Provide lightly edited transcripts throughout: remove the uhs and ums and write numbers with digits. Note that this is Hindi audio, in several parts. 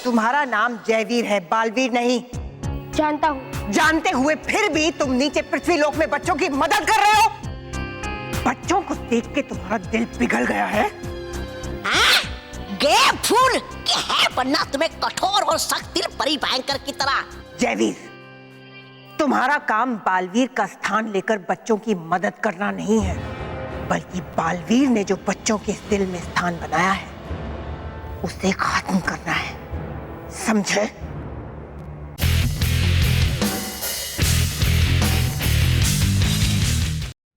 तुम्हारा नाम जयवीर है, बालवीर नहीं। जानता हूँ। जानते हुए फिर भी तुम नीचे पृथ्वीलोक में बच्चों की मदद कर रहे हो। बच्चों को देख के तुम्हारा दिल पिघल गया है। फूल के है वरना तुम्हें कठोर और सख्त दिल परी भयंकर की तरह। जयवीर, तुम्हारा काम बालवीर का स्थान लेकर बच्चों की मदद करना नहीं है, बल्कि बालवीर ने जो बच्चों के दिल में स्थान बनाया है उसे खत्म करना है, समझे?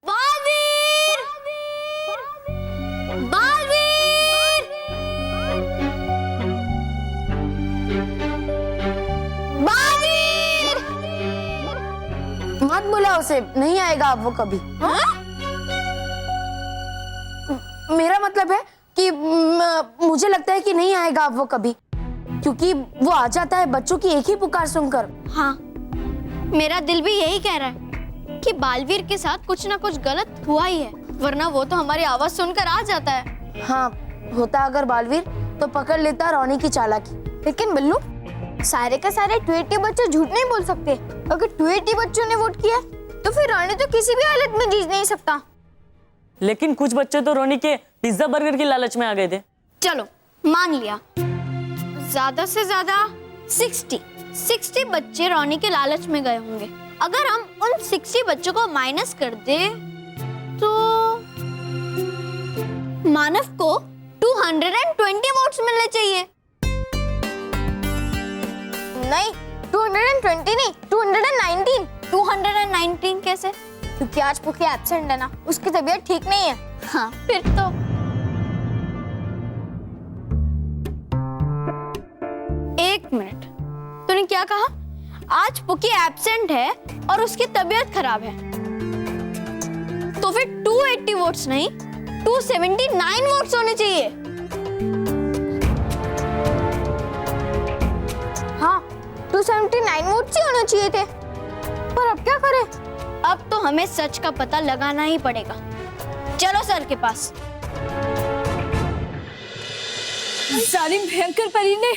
बालवीर! बालवीर! बालवीर! मत बुला उसे, नहीं आएगा अब वो कभी। मेरा मतलब है कि मुझे लगता है कि नहीं आएगा अब वो कभी, क्योंकि वो आ जाता है बच्चों की एक ही पुकार सुनकर। हाँ, मेरा दिल भी यही कह रहा है कि बालवीर के साथ कुछ ना कुछ गलत हुआ ही है, वरना वो तो हमारी आवाज सुनकर आ जाता है। हाँ, होता अगर बालवीर तो पकड़ लेता रोनी की चालाकी। लेकिन बल्लू, सारे का सारे 280 बच्चे झूठ नहीं बोल सकते। अगर 280 बच्चों ने वोट किया तो फिर रोनी तो किसी भी हालत में जीत नहीं सकता। लेकिन कुछ बच्चे तो रोनी के पिज्जा बर्गर की लालच में आ गए थे। चलो मान लिया, ज्यादा से ज्यादा 60 बच्चे रोनी के लालच में गए होंगे। अगर हम उन 60 बच्चों को माइनस कर दे तो मानव को 220 वोट्स मिलने चाहिए। नहीं, 220 नहीं, 219। 219 कैसे? क्योंकि आज पुखी एब्सेंट है ना, उसकी तबीयत ठीक नहीं है। हाँ, फिर तो एक मिनट, तूने क्या कहा? आज पुकी एब्सेंट है और उसकी तबीयत खराब है, तो फिर 280 वोट्स नहीं 279 वोट्स होने चाहिए। हाँ, 279 वोट्स ही होने चाहिए थे। पर अब क्या करें? अब तो हमें सच का पता लगाना ही पड़ेगा। चलो सर के पास। जालिम भयंकर परी ने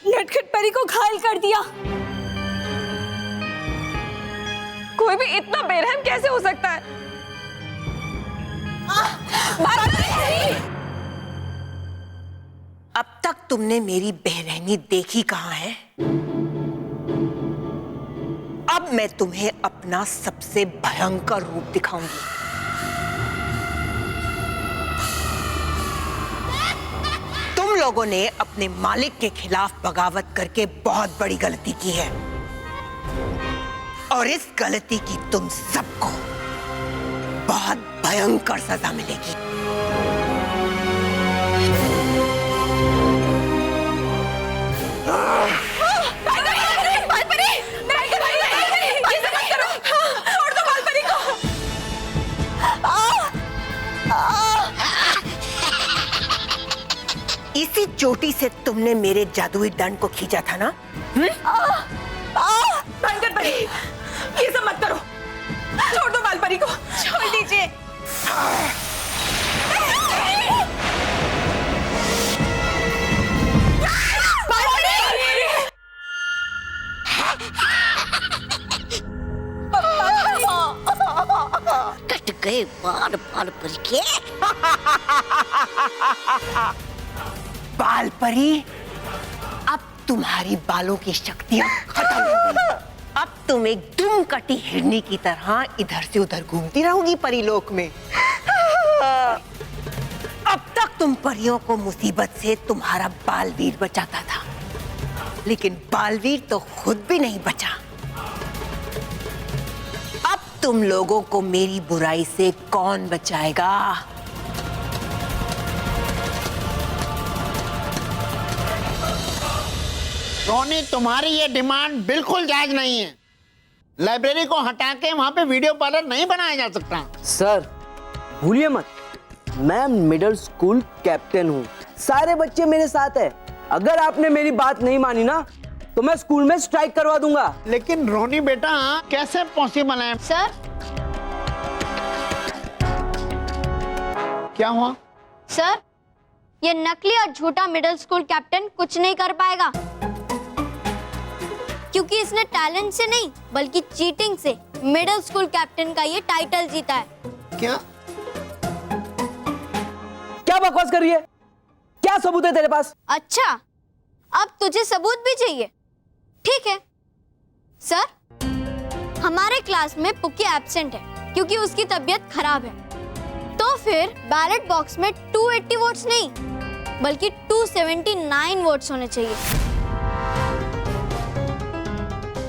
नटखट परी को घायल कर दिया। कोई भी इतना बेरहम कैसे हो सकता है? अब तक तुमने मेरी बेरहमी देखी कहाँ है? अब मैं तुम्हें अपना सबसे भयंकर रूप दिखाऊंगी। तुम लोगों ने अपने मालिक के खिलाफ बगावत करके बहुत बड़ी गलती की है, और इस गलती की तुम सबको बहुत भयंकर सजा मिलेगी। इसी चोटी से तुमने मेरे जादुई दंड को खींचा था ना? भयंकर परी, ये सब मत करो, छोड़ दो बालपरी को, छोड़ दीजिए। कट गए बाल परी के। बाल परी, अब तुम्हारी बालों की शक्तियां खत्म हो गई। अब तुम एक दुम कटी हिरनी की तरह इधर से उधर घूमती रहोगी परीलोक में। अब तक तुम परियों को मुसीबत से तुम्हारा बालवीर बचाता था, लेकिन बालवीर तो खुद भी नहीं बचा। अब तुम लोगों को मेरी बुराई से कौन बचाएगा? रोनी, तुम्हारी ये डिमांड बिल्कुल जायज नहीं है। लाइब्रेरी को हटा के वहाँ पे वीडियो पार्लर नहीं बनाया जा सकता। सर भूलिए मत, मैं मिडिल स्कूल कैप्टन हूँ, सारे बच्चे मेरे साथ हैं। अगर आपने मेरी बात नहीं मानी ना तो मैं स्कूल में स्ट्राइक करवा दूंगा। लेकिन रोनी बेटा, कैसे पॉसिबल है? सर, क्या हुआ? सर ये नकली और झूठा मिडिल स्कूल कैप्टन कुछ नहीं कर पाएगा, क्योंकि इसने टैलेंट से नहीं बल्कि चीटिंग से मिडिल स्कूल कैप्टन का ये टाइटल जीता है। क्या क्या बकवास कर रही है? क्या सबूत है तेरे पास? अच्छा, अब तुझे सबूत भी चाहिए? ठीक है सर, हमारे क्लास में पुकी एब्सेंट है क्योंकि उसकी तबीयत खराब है, तो फिर बैलेट बॉक्स में 280 वोट्स नहीं बल्कि 279 वोट्स होने चाहिए।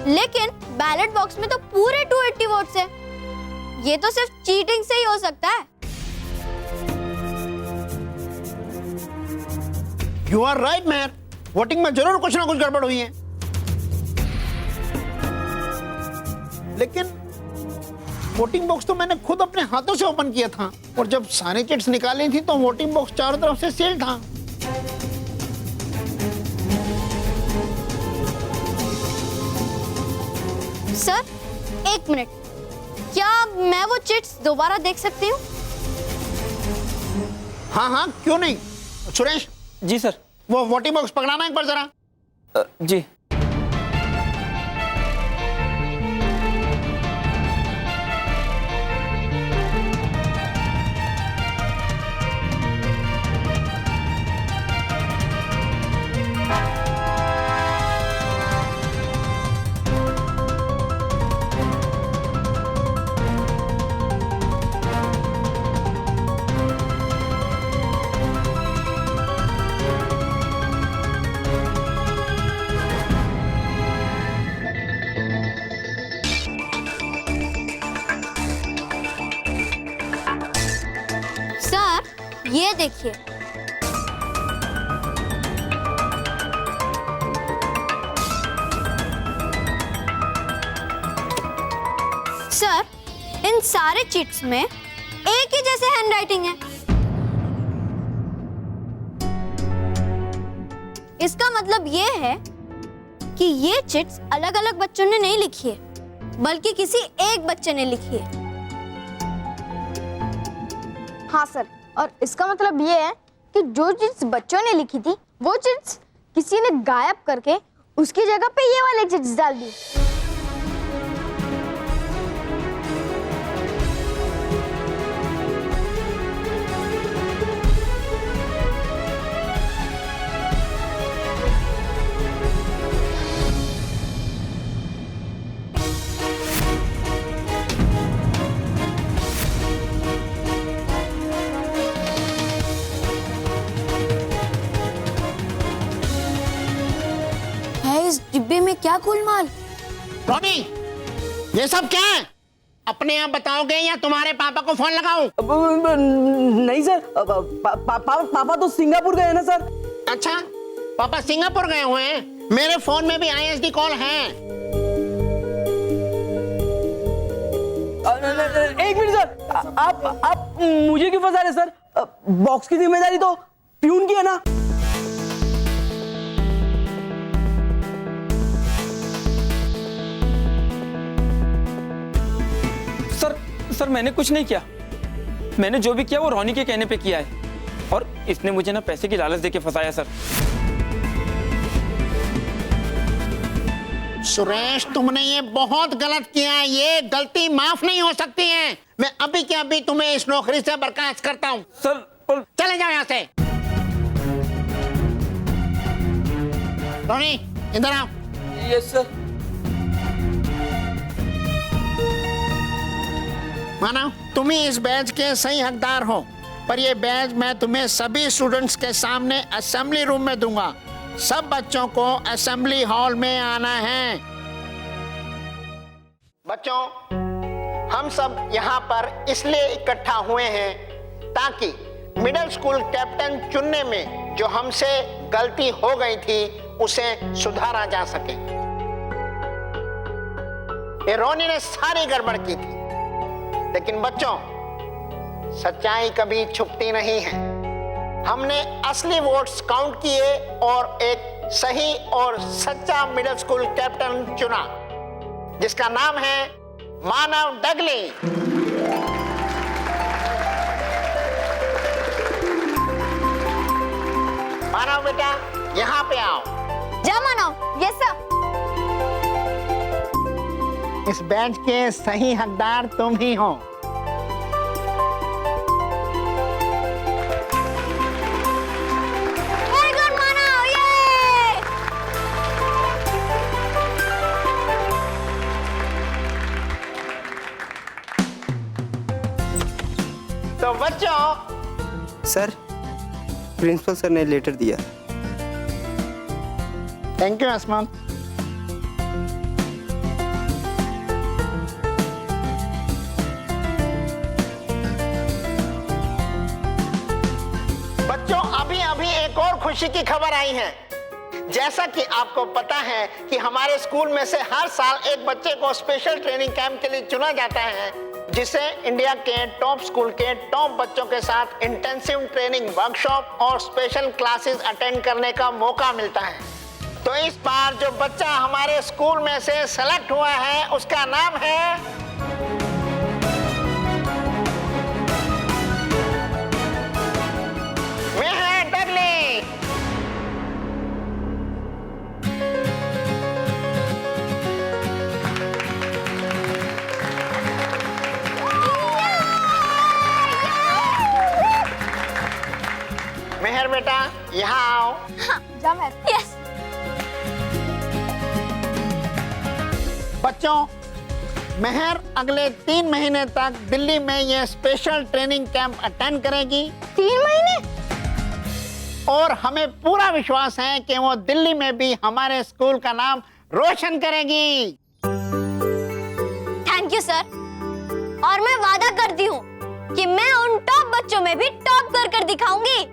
लेकिन बैलेट बॉक्स में तो पूरे 280 वोट्स है। ये तो सिर्फ चीटिंग से ही हो सकता है। यू आर राइट मैर, वोटिंग में जरूर कुछ ना कुछ गड़बड़ हुई है। लेकिन वोटिंग बॉक्स तो मैंने खुद अपने हाथों से ओपन किया था, और जब सारी चिट्स निकाली थी तो वोटिंग बॉक्स चारों तरफ से सील था। सर, एक मिनट, क्या मैं वो चिट्स दोबारा देख सकती हूँ? हाँ हाँ, क्यों नहीं। सुरेश, जी सर। वो वोटिंग बॉक्स पकड़ाना एक बार जरा। जी। सर, ये देखिए, सर, इन सारे चिट्स में एक ही जैसे हैंडराइटिंग है। इसका मतलब ये है कि ये चिट्स अलग-अलग बच्चों ने नहीं लिखी है, बल्कि किसी एक बच्चे ने लिखी है। हाँ सर, और इसका मतलब ये है कि जो चिट्स बच्चों ने लिखी थी वो चिट्स किसी ने गायब करके उसकी जगह पे ये वाले चिट्स डाल दी। इस डिब्बे में क्या गोलमाल? रॉनी, ये सब क्या है? अपने आप बताओगे या तुम्हारे पापा को फोन लगाऊं? नहीं सर, पापा तो सिंगापुर गए हैं ना सर। अच्छा, पापा सिंगापुर गए हुए हैं। मेरे फोन में भी आईएसडी कॉल है। एक मिनट सर, आप मुझे क्यों फंसा रहे सर? बॉक्स की जिम्मेदारी तो प्यून की है ना। सर, मैंने कुछ नहीं किया। मैंने जो भी किया वो रोनी के कहने पे किया है, और इसने मुझे ना पैसे की लालच देके फंसाया सर। सुरेश, तुमने ये बहुत गलत किया है। ये गलती माफ नहीं हो सकती है। मैं अभी के अभी तुम्हें इस नौकरी से बर्खास्त करता हूँ। सर, पर चले जाओ यहाँ से। रोनी, इधर आओ। Yes sir. मानो तुम ही इस बैच के सही हकदार हो, पर ये बैच मैं तुम्हें सभी स्टूडेंट्स के सामने असेंबली रूम में दूंगा। सब बच्चों को असेंबली हॉल में आना है। बच्चों, हम सब यहाँ पर इसलिए इकट्ठा हुए हैं ताकि मिडिल स्कूल कैप्टन चुनने में जो हमसे गलती हो गई थी उसे सुधारा जा सके। ये रोनी ने सारी गड़बड़ की थी, लेकिन बच्चों, सच्चाई कभी छुपती नहीं है। हमने असली वोट्स काउंट किए और एक सही और सच्चा मिडिल स्कूल कैप्टन चुना, जिसका नाम है मानव डगली। मानव बेटा, यहाँ पे आओ। जा मानव। Yes sir. इस बैच के सही हकदार तुम ही हो। Very good Manav. ये तो बच्चों, सर, प्रिंसिपल सर ने लेटर दिया। थैंक यू असमान। बच्चों, अभी अभी एक और खुशी की खबर आई है। जैसा कि आपको पता है कि हमारे स्कूल में से हर साल एक बच्चे को स्पेशल ट्रेनिंग कैंप के लिए चुना जाता है, जिसे इंडिया के टॉप स्कूल के टॉप बच्चों के साथ इंटेंसिव ट्रेनिंग वर्कशॉप और स्पेशल क्लासेस अटेंड करने का मौका मिलता है। तो इस बार जो बच्चा हमारे स्कूल में से सेलेक्ट हुआ है, उसका नाम है मेहर डगली। मेहर बेटा, यहाँ आओ। जा मैं। यस। बच्चों, मेहर अगले 3 महीने तक दिल्ली में ये स्पेशल ट्रेनिंग कैंप अटेंड करेगी। 3 महीने? और हमें पूरा विश्वास है कि वो दिल्ली में भी हमारे स्कूल का नाम रोशन करेगी। Thank you sir. और मैं वादा करती हूँ कि मैं उन टॉप बच्चों में भी टॉप कर दिखाऊंगी।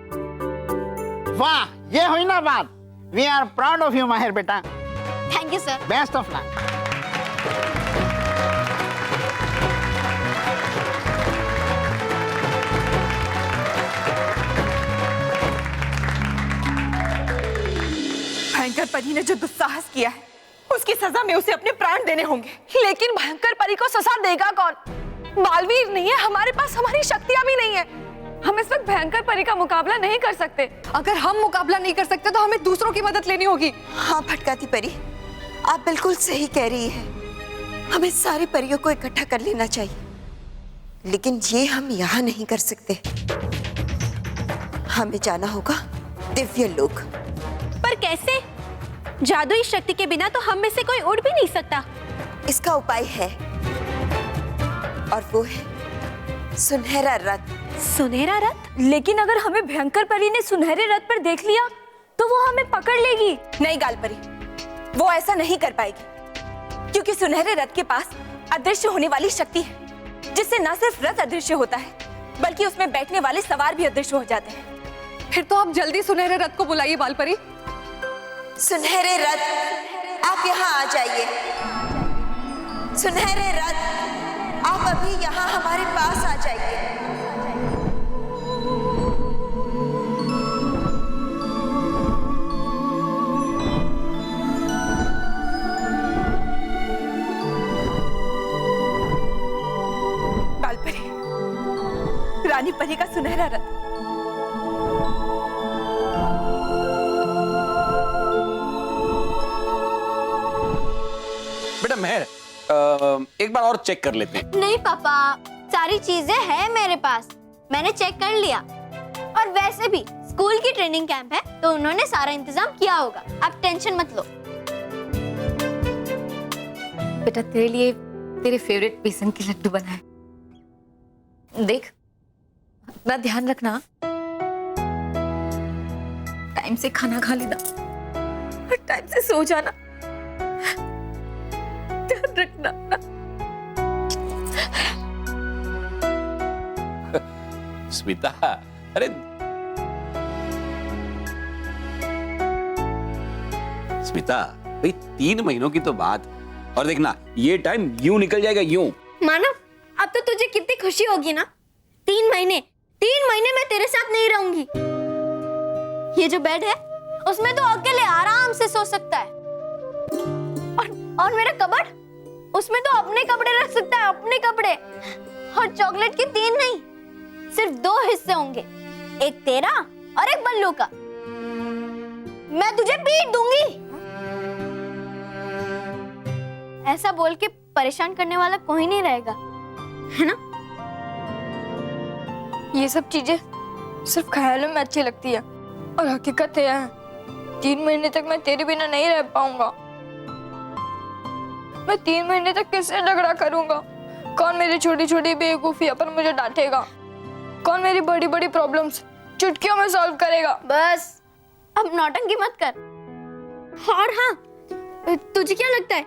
वाह, ये हुई ना बात। We are proud of you Mahir बेटा। Thank you sir. Best of luck. भयंकर परी ने जो दुस्साहस किया है, उसकी सजा में उसे अपने प्राण देने होंगे। लेकिन भयंकर परी को सजा देगा कौन? बालवीर नहीं है हमारे पास, हमारी शक्तियां भी नहीं है। हम इस वक्त भयंकर परी का मुकाबला नहीं कर सकते। अगर हम मुकाबला नहीं कर सकते तो हमें दूसरों की मदद लेनी होगी। हाँ भटकाती परी, आप बिल्कुल सही कह रही हैं। हमें सारी परियों को इकट्ठा कर लेना चाहिए, लेकिन ये हम यहाँ नहीं कर सकते। हमें जाना होगा दिव्य लोक। पर कैसे? जादुई शक्ति के बिना तो हम में से कोई उड़ भी नहीं सकता। इसका उपाय है, और वो है सुनहरा रथ। सुनहरा रथ? लेकिन अगर हमें भयंकर परी ने सुनहरे रथ पर देख लिया तो वो हमें पकड़ लेगी। नहीं गाल परी, वो ऐसा नहीं कर पाएगी, क्योंकि सुनहरे रथ के पास अदृश्य होने वाली शक्ति है, जिससे न सिर्फ रथ अदृश्य होता है, बल्कि उसमें बैठने वाले सवार भी अदृश्य हो जाते हैं। फिर तो आप जल्दी सुनहरे रथ को बुलाइए बालपरी। सुनहरे रथ, आप यहाँ आ जाइए। सुनहरे रथ, आप अभी यहाँ हमारे पास आ जाइए। बालपरी, रानी परी का सुनहरा रथ। बेटा मेहर, एक बार और चेक कर लेते हैं। नहीं पापा, सारी चीजें हैं मेरे पास, मैंने चेक कर लिया। और वैसे भी स्कूल की ट्रेनिंग कैंप है तो उन्होंने सारा इंतजाम किया होगा, आप टेंशन मत लो। बेटा तेरे लिए तेरे फेवरेट बेसन के लड्डू बनाए, देख अपना ध्यान रखना, टाइम से खाना खा लेना और टाइम से सो जाना, ध्यान रखना। स्मिता, अरे स्मिता भाई, 3 महीनों की तो बात, और देखना ये टाइम यूं निकल जाएगा यूं। मानव, अब तो तुझे कितनी खुशी होगी ना। 3 महीने मैं तेरे साथ नहीं रहूंगी। ये जो बेड है उसमें तो अकेले आराम से सो सकता है, और मेरा कबर्ड, उसमें तो अपने कपड़े रख सकता है, अपने कपड़े। और चॉकलेट के 3 नहीं, सिर्फ 2 हिस्से होंगे, एक तेरा और एक बल्लू का। मैं तुझे पीट दूंगी। ऐसा बोल के परेशान करने वाला कोई नहीं रहेगा, है ना? ये सब चीजें सिर्फ ख्यालों में अच्छी लगती है और हकीकत है 3 महीने तक मैं तेरे बिना नहीं रह पाऊंगा। मैं 3 महीने तक किससे झगड़ा करूंगा? कौन मेरी छोटी छोटी बेवकूफियां पर मुझे डांटेगा? कौन मेरी बड़ी बड़ी प्रॉब्लम्स चुटकियों में सॉल्व करेगा? बस अब नौटंकी मत कर। और हाँ, तुझे क्या लगता है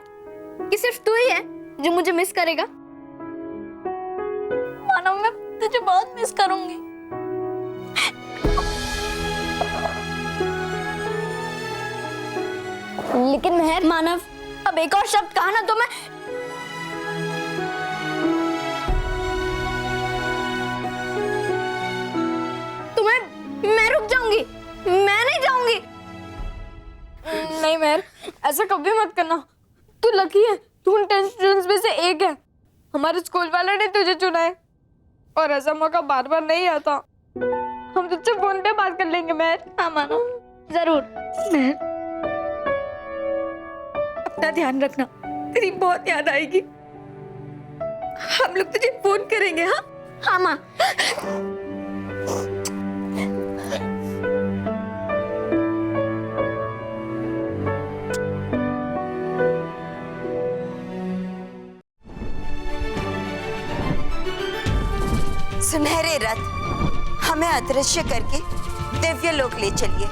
कि सिर्फ तू ही है जो मुझे मिस करेगा? मानव, मैं तुझे बहुत मिस करूंगी। लेकिन मेहर, मानव, अब एक और शब्द कहा ना तो मैं रुक जाऊंगी। मैं नहीं जाऊंगी। नहीं मेहर, ऐसा कभी मत करना। तू लकी है, तू उन 10 स्टूडेंट्स में से एक है। हमारे स्कूल वाले ने तुझे चुना है और ऐसा मौका बार बार नहीं आता। हम तुझसे फोन पे बात कर लेंगे मेहर। हाँ मानो, जरूर। मेहर, अपना ध्यान रखना, तेरी बहुत याद आएगी। हम लोग तुझे फोन करेंगे। हाँ हाँ माँ। सुनहरे रथ, हमें अदृश्य करके दिव्य लोक ले चलिए।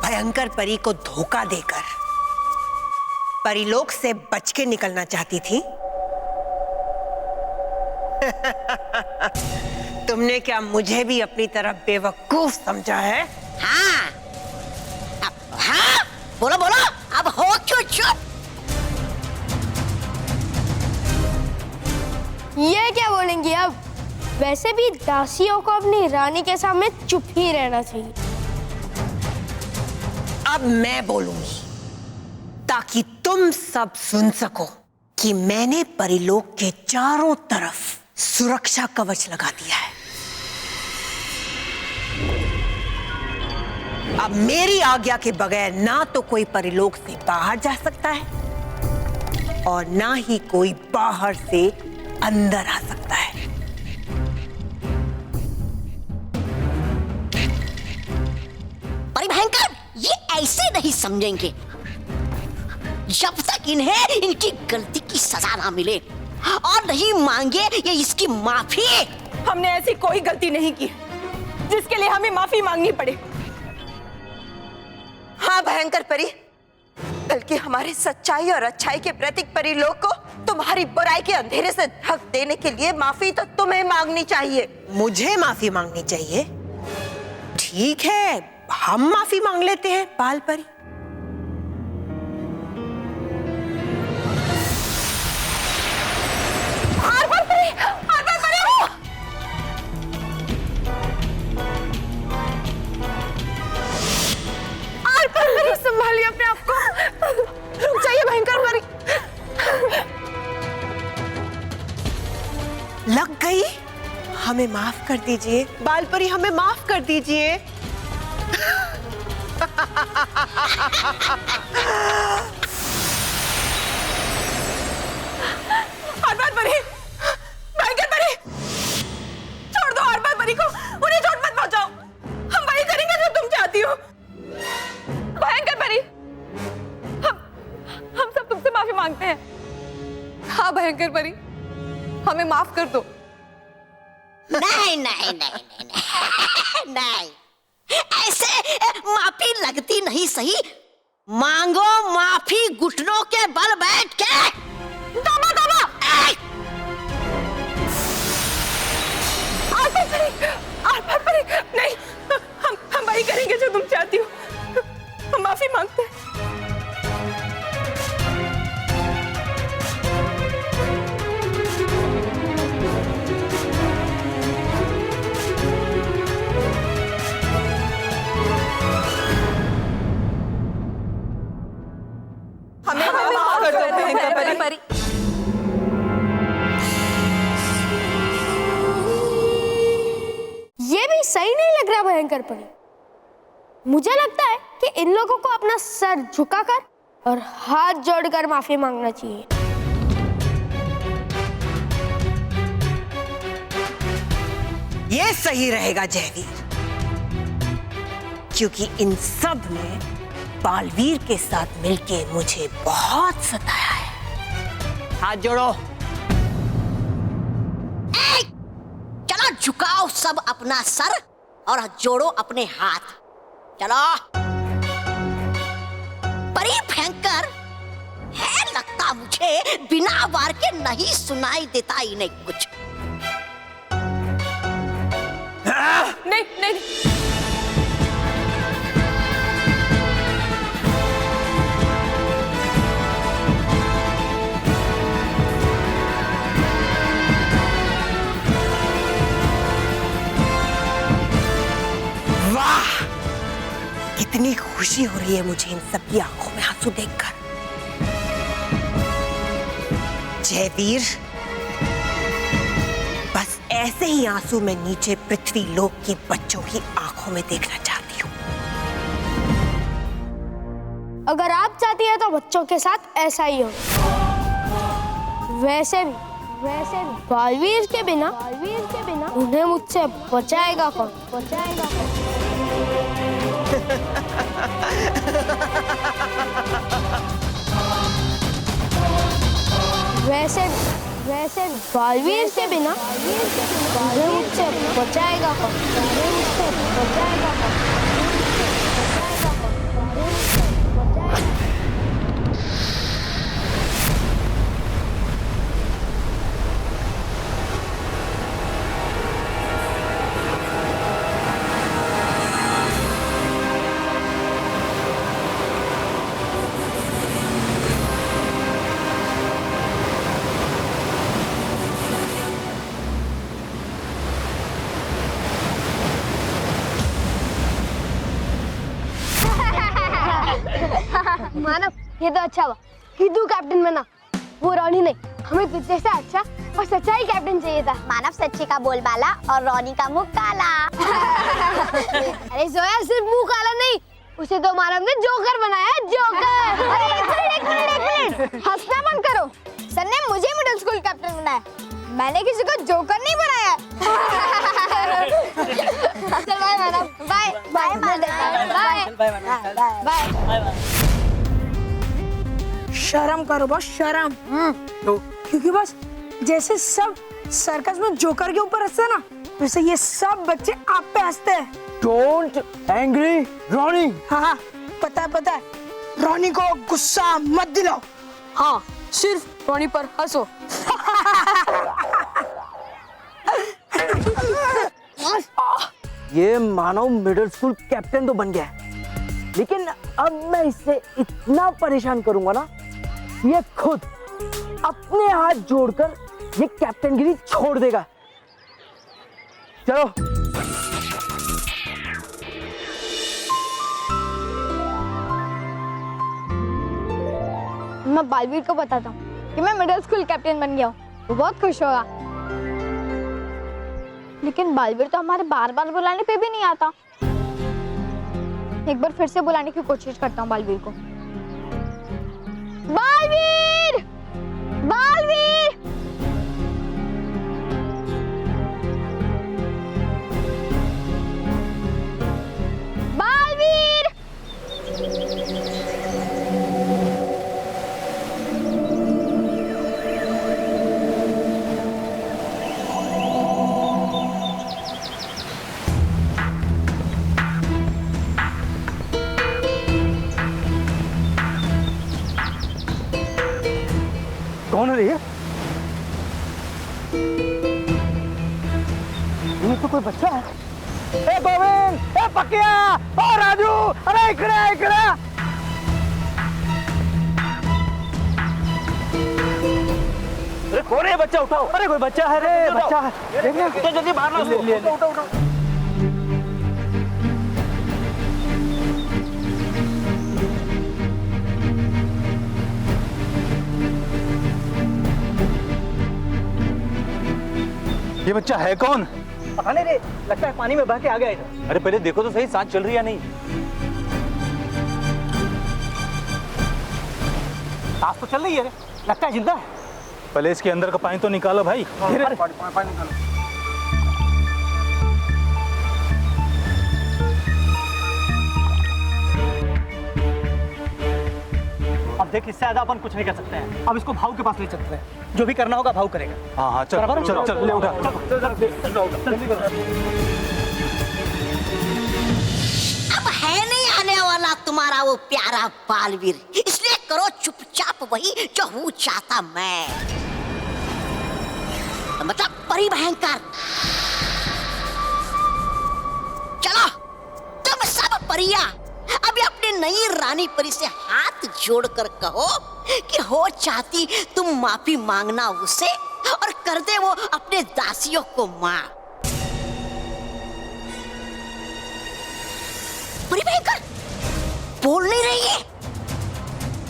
भयंकर परी को धोखा देकर परीलोक से बच के निकलना चाहती थी। तुमने क्या मुझे भी अपनी तरह बेवकूफ समझा है? हाँ, हाँ, बोलो बोलो, अब हो क्यों चुप? ये क्या बोलेंगी अब? वैसे भी दासियों को अपनी रानी के सामने चुप ही रहना चाहिए। अब मैं बोलूंगी ताकि तुम सब सुन सको कि मैंने परीलोक के चारों तरफ सुरक्षा कवच लगा दिया है। अब मेरी आज्ञा के बगैर ना तो कोई परीलोक से बाहर जा सकता है और ना ही कोई बाहर से अंदर आ सकता है। परिभयंकर, ये ऐसे नहीं समझेंगे जब तक इन्हें इनकी गलती की सजा ना मिले और नहीं मांगे ये इसकी माफी। हमने ऐसी कोई गलती नहीं की जिसके लिए हमें माफी मांगनी पड़े। हाँ भयंकर परी, बल्कि हमारे सच्चाई और अच्छाई के प्रतीक परीलोक को तुम्हारी बुराई के अंधेरे से ढक देने के लिए माफी तो तुम्हें मांगनी चाहिए। मुझे माफी मांगनी चाहिए? ठीक है, हम माफी मांग लेते हैं बाल परी। संभालिए अपने आप को। रुक जाइए भयंकर परी। लग गई? हमें माफ कर दीजिए बाल परी, हमें माफ कर दीजिए। आरपार परी, भयंकर परी, छोड़ दो आरपार परी को, उन्हें चोट मत पहुंचाओ। हम वही करेंगे जो तुम चाहती हो। भयंकर परी, हम सब तुमसे माफी मांगते हैं। हाँ भयंकर परी, हमें माफ कर दो। नहीं नहीं नहीं नहीं नहीं, नहीं। ऐसे माफी लगती नहीं सही। मांगो माफी घुटनों के बल बैठ के। दबा दबा। आरपार परी, नहीं, हम वही करेंगे जो तुम चाहती हो। हम माफी भयंकर परी। ये भी सही नहीं लग रहा भयंकर परी। मुझे लगता है कि इन लोगों को अपना सर झुकाकर और हाथ जोड़कर माफी मांगना चाहिए। ये सही रहेगा जयवीर, क्योंकि इन सब ने बालवीर के साथ मिलके मुझे बहुत सताया है। हाथ जोड़ो। चलो झुकाओ सब अपना सर और जोड़ो अपने हाथ। चलो। परी भयंकर है लगता मुझे, बिना वार के नहीं सुनाई देता इन्हें कुछ। नहीं नहीं वाह, कितनी खुशी हो रही है मुझे इन सब की आंखों में आंसू देखकर। जयवीर, बस ऐसे ही आंसू मैं नीचे पृथ्वी लोक की बच्चों की आंखों में देखना चाहती हूँ। अगर आप चाहती है तो बच्चों के साथ ऐसा ही हो। वैसे भी बालवीर के बिना उन्हें मुझसे बचाएगा कौन? वैसे भी बालवीर के बिना उन्हें मुझसे बचाएगा कौन? मानव, ये तो अच्छा हुआ कि तू कैप्टन बना, वो रॉनी नहीं। हमें तुझसे से अच्छा और सच्चा ही कैप्टन चाहिए था। मानव सच्चे का बोलबाला और रॉनी का मुंह काला। अरे जोया, सिर्फ मुंह काला नहीं, उसे तो मानव ने जोकर बनाया है, जोकर। अरे एक मिनट, हंसना बंद करो। सर ने मुझे मिडिल स्कूल कैप्टन बनाया, मैंने किसी को जोकर नहीं बनाया। चल बाय मानव, बाय बाय मानव, बाय बाय। शर्म करो बस, शर्म। क्योंकि बस जैसे सब सर्कस में जोकर के ऊपर हंसते ना, वैसे ये सब बच्चे आप पे हंसते हैं। Don't angry Ronnie. हाँ, पता है। रॉनी को गुस्सा मत दिलाओ। हाँ, सिर्फ रॉनी पर हंसो। ये मानव मिडिल स्कूल कैप्टन तो बन गया है, लेकिन अब मैं इससे इतना परेशान करूंगा ना, ये खुद अपने हाथ जोड़कर ये कैप्टनगिरी छोड़ देगा। चलो। मैं बालवीर को बताता हूँ कि मैं मिडिल स्कूल कैप्टन बन गया हूँ, वो बहुत खुश होगा। लेकिन बालवीर तो हमारे बार बार बुलाने पे भी नहीं आता। एक बार फिर से बुलाने की कोशिश करता हूँ बालवीर को। बालवीर! बालवीर! बालवीर! कौन है ये? ये तो कोई बच्चा है। ए गोविंद, ए पकिया, ओ राजू, अरे इकडे। अरे कौन है बच्चा? उठाओ। अरे कोई बच्चा है रे, बच्चा है। तो जल्दी बाहर लो। उठाओ। ये बच्चा है कौन? पता नहीं रे, लगता है पानी में बह के आ गया इधर। अरे पहले देखो तो सही, सांस चल रही है नहीं। सांस तो चल रही है रे, लगता है जिंदा है। पहले इसके अंदर का पानी तो निकालो भाई। पानी निकालो। अब देख, इससे ज्यादा अपन कुछ नहीं कर सकते हैं। अब इसको भाऊ के पास ले चलते हैं, जो भी करना होगा भाऊ करेगा। हाँ हाँ चल चल चल, ले उठा। अब है नहीं आने वाला तुम्हारा वो प्यारा बालवीर, इसलिए करो चुपचाप वही जो हूँ चाहता मैं, मतलब परिभयंकर। चलो तुम सब परियां अभी अपनी नई रानी परी से हाथ जोड़कर कहो कि हो चाहती तुम माफी मांगना उसे और कर दे वो अपने दासियों को माफ। परी भयंकर बोल नहीं रही है।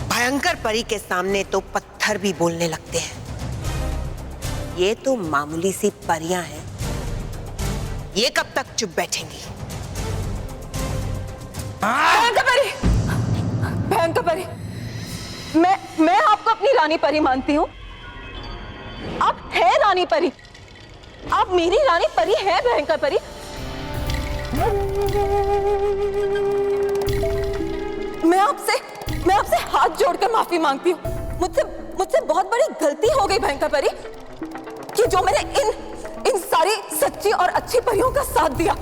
भयंकर परी के सामने तो पत्थर भी बोलने लगते हैं। ये तो मामूली सी परियां हैं, ये कब तक चुप बैठेंगी? भयंकर परी, भयंकर परी, मैं आपको अपनी रानी परी मानती हूँ। आप है रानी परी, आप मेरी रानी परी है भयंकर परी। मैं आपसे हाथ जोड़कर माफी मांगती हूँ। मुझसे बहुत बड़ी गलती हो गई भयंकर परी, कि जो मैंने इन सारी सच्ची और अच्छी परियों का साथ दिया।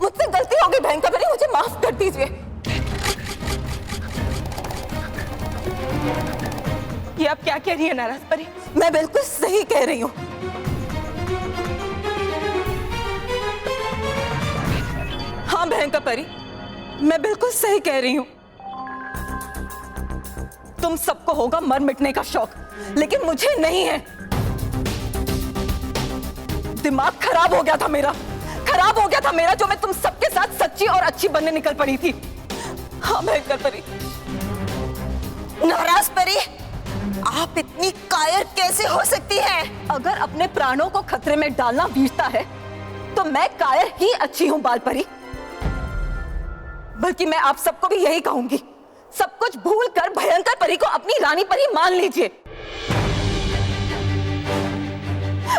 मुझसे गलती हो गई भयंकर परी, मुझे माफ कर दीजिए। ये आप क्या कह रही है नाराज परी? मैं बिल्कुल सही कह रही हूँ। हाँ भयंकर परी, मैं बिल्कुल सही कह रही हूँ। तुम सबको होगा मर मिटने का शौक, लेकिन मुझे नहीं है। दिमाग खराब हो गया था मेरा, जो मैं तुम सबके साथ सच्ची और अच्छी बनने निकल पड़ी थी। हाँ भयंकर परी। नाराज परी, आप इतनी कायर कैसे हो सकती है? अगर अपने प्राणों को खतरे में डालना वीरता है, तो मैं कायर ही अच्छी हूँ बाल परी। बल्कि मैं आप सबको भी यही कहूंगी, सब कुछ भूल कर भयंकर परी को अपनी रानी परी मान लीजिए।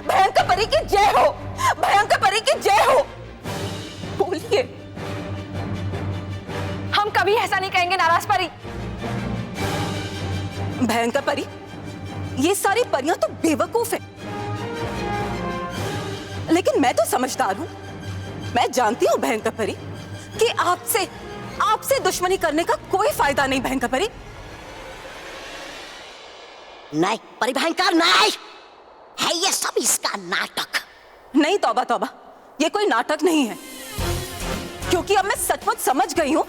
भयंकर परी की जय हो, भयंकर परी की जय हो। बोलिए। हम कभी ऐसा नहीं कहेंगे नाराज परी। भयंकर परी, ये सारी परियां तो बेवकूफ है, लेकिन मैं तो समझदार हूं। मैं जानती हूं भयंकर परी कि आपसे दुश्मनी करने का कोई फायदा नहीं। भयंकर परी नहीं परी भयंकर, नहीं है ये सब इसका नाटक। नहीं तौबा तौबा, ये कोई नाटक नहीं है, क्योंकि अब मैं सचमुच समझ गई हूं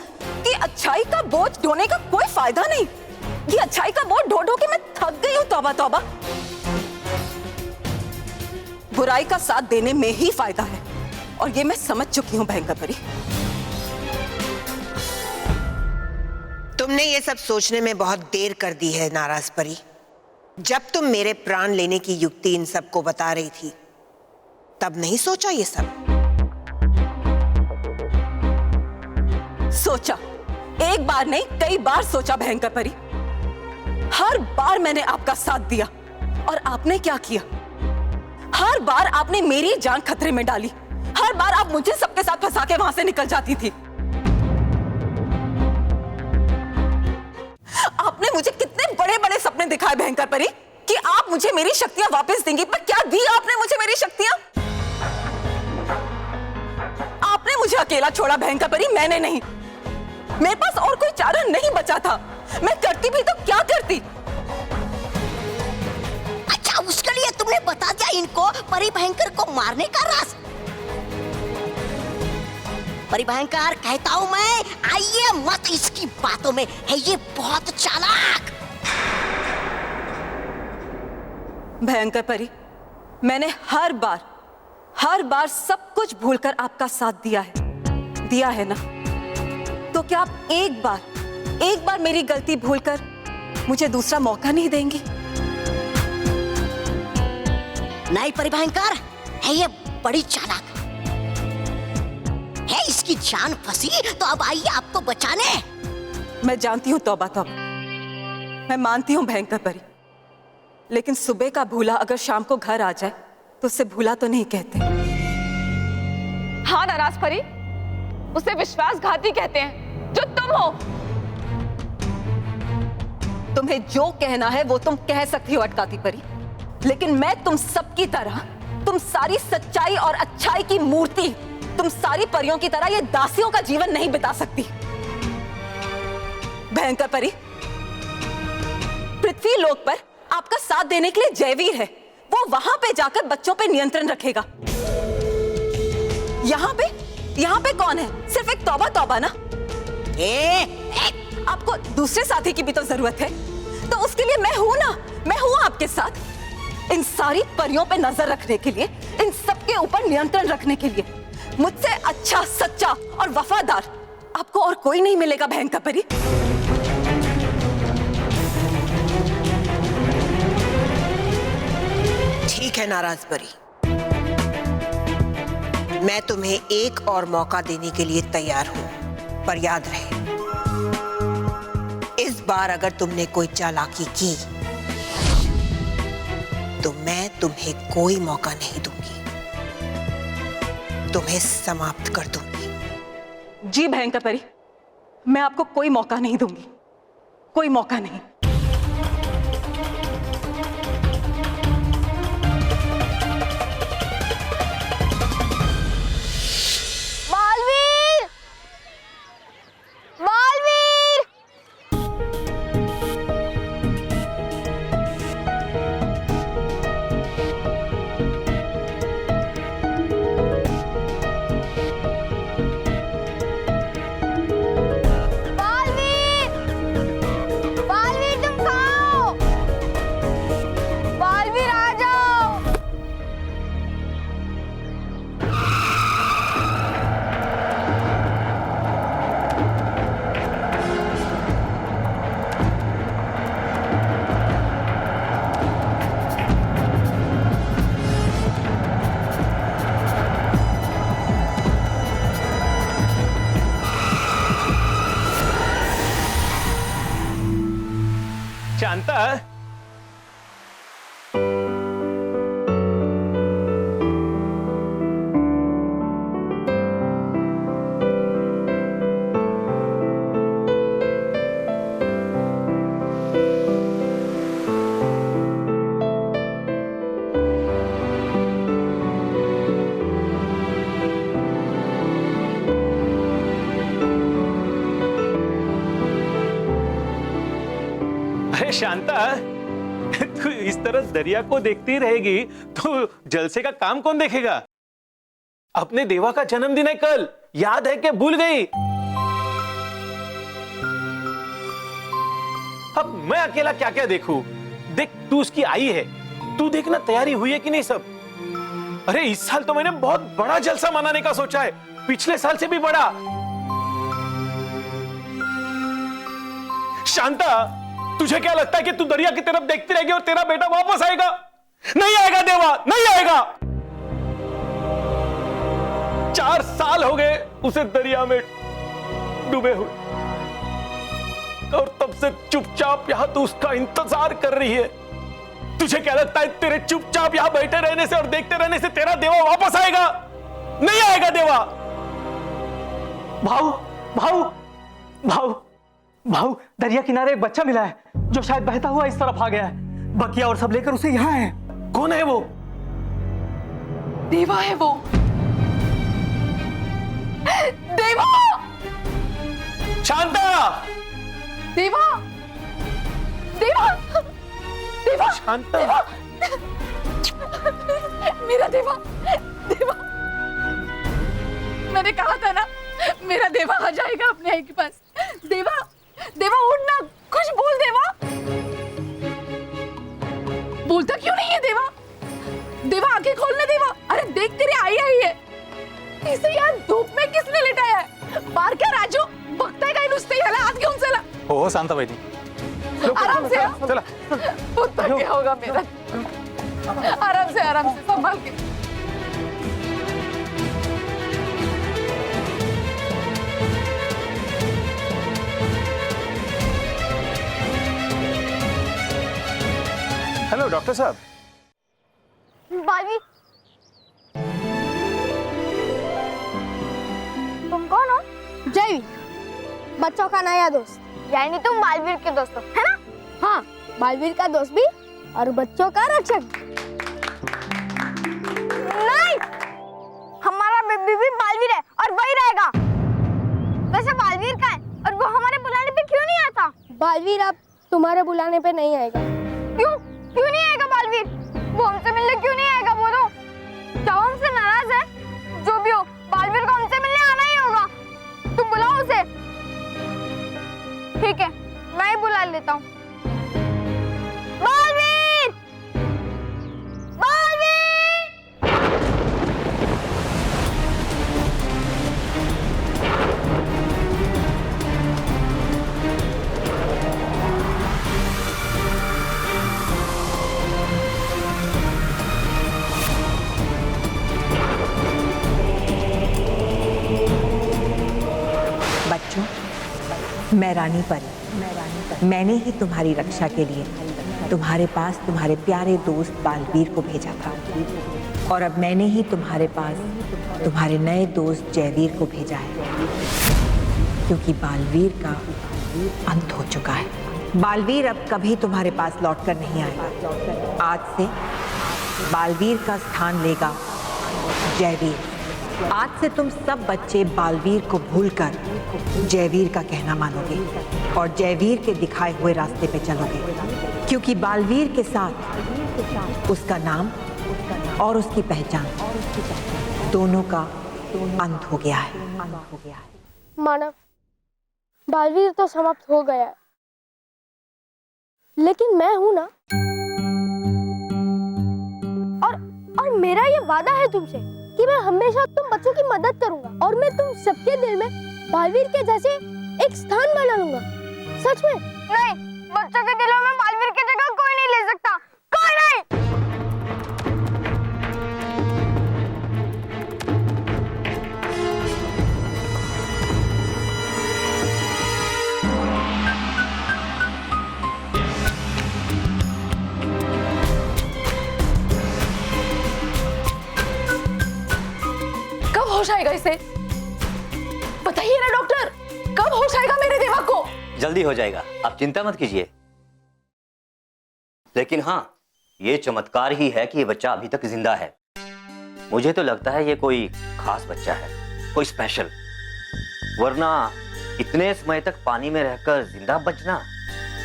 कि अच्छाई का बोझ ढोने का कोई फायदा नहीं। ये अच्छाई का बोझ ढो ढो के मैं थक गई हूं। तौबा तौबा, बुराई का साथ देने में ही फायदा है, और ये मैं समझ चुकी हूं भयंकर परी। तुमने ये सब सोचने में बहुत देर कर दी है नाराज परी। जब तुम मेरे प्राण लेने की युक्ति इन सबको बता रही थी, तब नहीं सोचा ये सब? सोचा, एक बार नहीं कई बार सोचा भयंकर परी। हर बार मैंने आपका साथ दिया, और आपने क्या किया? हर बार आपने मेरी जान खतरे में डाली। हर बार आप मुझे सबके साथ फंसा के वहां से निकल जाती थी। आपने मुझे कितने बड़े बड़े सपने दिखाए भयंकर परी, कि आप मुझे मेरी शक्तियां वापस देंगी। पर क्या दी आपने मुझे मेरी शक्तियां? आपने मुझे अकेला छोड़ा भयंकर परी, मैंने नहीं। मेरे पास और कोई चारा नहीं बचा था। मैं करती भी तो क्या करती? अच्छा, उसके लिए तुमने बता दिया इनको परी भयंकर को मारने का राज। परी भयंकर कहता हूं मैं, आइए मत इसकी बातों में, है ये बहुत चालाक। भयंकर परी, मैंने हर बार सब कुछ भूलकर आपका साथ दिया है ना? तो क्या आप एक बार मेरी गलती भूलकर मुझे दूसरा मौका नहीं देंगी? नहीं परिभयंकर है, ये बड़ी चालाक है। इसकी जान फंसी तो अब आइए आपको बचाने। मैं जानती हूँ तौबा तौबा, मैं मानती हूँ भयंकर परी, लेकिन सुबह का भूला अगर शाम को घर आ जाए तो उसे भूला तो नहीं कहते। हाँ नाराज परी, उसे विश्वासघाती कहते हैं, जो तुम हो। तुम्हें जो कहना है वो तुम कह सकती हो अटकाती परी, लेकिन मैं तुम सबकी तरह, तुम सारी सच्चाई और अच्छाई की मूर्ति, तुम सारी परियों की तरह ये दासियों का जीवन नहीं बिता सकती। भयंकर परी, पृथ्वी लोक पर आपका साथ देने के लिए जयवीर है, वो वहां पे जाकर बच्चों पे नियंत्रण रखेगा। यहाँ पे कौन है? सिर्फ एक तौबा तौबा ना। आपको दूसरे साथी की भी तो जरूरत है, तो उसके लिए मैं हूं ना, मैं हूं आपके साथ। इन सारी परियों पे नजर रखने के लिए, इन सबके ऊपर नियंत्रण रखने के लिए मुझसे अच्छा, सच्चा और वफादार आपको और कोई नहीं मिलेगा भयंकर परी। ठीक है नाराज परी, मैं तुम्हें एक और मौका देने के लिए तैयार हूं, पर याद रहे इस बार अगर तुमने कोई चालाकी की तो मैं तुम्हें कोई मौका नहीं दूंगी, तुम्हें समाप्त कर दूंगी। जी भयंकर परी, मैं आपको कोई मौका नहीं दूंगी, कोई मौका नहीं। बालवीर! बालवीर! बालवीर तुम कहाँ हो? बालवीर आ जाओ। शांता, अरे शांता, तू इस तरह दरिया को देखती रहेगी तो जलसे का काम कौन देखेगा? अपने देवा का जन्मदिन है कल, याद है कि भूल गई? अब मैं अकेला क्या क्या देखूं? देख, तू उसकी आई है, तू देखना तैयारी हुई है कि नहीं सब। अरे इस साल तो मैंने बहुत बड़ा जलसा मनाने का सोचा है, पिछले साल से भी बड़ा। शांता, तुझे क्या लगता है कि तू दरिया की तरफ देखती रहेगी और तेरा बेटा वापस आएगा? नहीं आएगा देवा, नहीं आएगा। 4 साल हो गए उसे दरिया में डूबे हुए, और तब से चुपचाप यहां तो उसका इंतजार कर रही है। तुझे क्या लगता है तेरे चुपचाप यहां बैठे रहने से और देखते रहने से तेरा देवा वापस आएगा? नहीं आएगा देवा। भाऊ, भाऊ, भाऊ, भाऊ, दरिया किनारे एक बच्चा मिला है जो शायद बहता हुआ इस तरफ आ गया है। बकिया और सब लेकर उसे यहाँ है। कौन है वो? देवा है वो। देवा! शांता! देवा! देवा! देवा! शांता! देवा! मेरा देवा! देवा! मैंने कहा था ना, मेरा देवा आ जाएगा अपने आई के पास। देवा! देवा उठ ना, कुछ बोल देवा। बोलता क्यों नहीं है देवा? देवा आंखें खोलने देवा। अरे देख तेरी आई है। इसे यार धूप में किसने लिटाया है? बार क्या राजू बघताय काय नुसते, याला हात घेऊन चला। हो शांता वहिनी, आराम से चला। पुत्र क्या होगा मेरा? आराम से संभाल के। हेलो डॉक्टर साहब। बालवीर, तुम कौन हो? जयवीर, बच्चों का नया दोस्त। यानी तुम बालवीर के दोस्त हो, है ना? हाँ, बालवीर का दोस्त भी और बच्चों का रक्षक। नहीं, हमारा बेबी भी बालवीर है और वही रहेगा। वैसे बालवीर का है और वो हमारे बुलाने पे क्यों नहीं आता? बालवीर अब तुम्हारे बुलाने पे नहीं आएगा। क्यों? क्यों नहीं आएगा बालवीर? वो हमसे मिलने क्यों नहीं आएगा बोलो? क्या हमसे नाराज है? जो भी हो, बालवीर को हमसे मिलने आना ही होगा। तुम बुलाओ उसे। ठीक है, मैं ही बुला लेता हूँ। बालवीर! बालवीर! बच्चों, मैं रानी परी, मैंने ही तुम्हारी रक्षा के लिए तुम्हारे पास तुम्हारे प्यारे दोस्त बालवीर को भेजा था और अब मैंने ही तुम्हारे पास तुम्हारे नए दोस्त जयवीर को भेजा है, क्योंकि बालवीर का अंत हो चुका है। बालवीर अब कभी तुम्हारे पास लौट कर नहीं आएगा। आज से बालवीर का स्थान लेगा जयवीर। आज से तुम सब बच्चे बालवीर को भूलकर जयवीर का कहना मानोगे और जयवीर के दिखाए हुए रास्ते पे चलोगे, क्योंकि बालवीर के साथ उसका नाम और उसकी पहचान दोनों का अंत हो गया है। मानव, बालवीर तो समाप्त हो गया है, लेकिन मैं हूं ना। और मेरा ये वादा है तुमसे कि मैं हमेशा तुम बच्चों की मदद करूंगा और मैं तुम सबके दिल में बालवीर के जैसे एक स्थान बना लूंगा। सच में? नहीं, बच्चों के दिलों में बालवीर की जगह कोई नहीं ले सकता, कोई नहीं। कब होश आएगा इसे? बताइए ना डॉक्टर, कब होश आएगा मेरे देवा को? जल्दी हो जाएगा, आप चिंता मत कीजिए। लेकिन हाँ, ये चमत्कार ही है कि ये बच्चा अभी तक जिंदा है। मुझे तो लगता है ये कोई खास बच्चा है, कोई स्पेशल, वरना इतने समय तक पानी में रहकर जिंदा बचना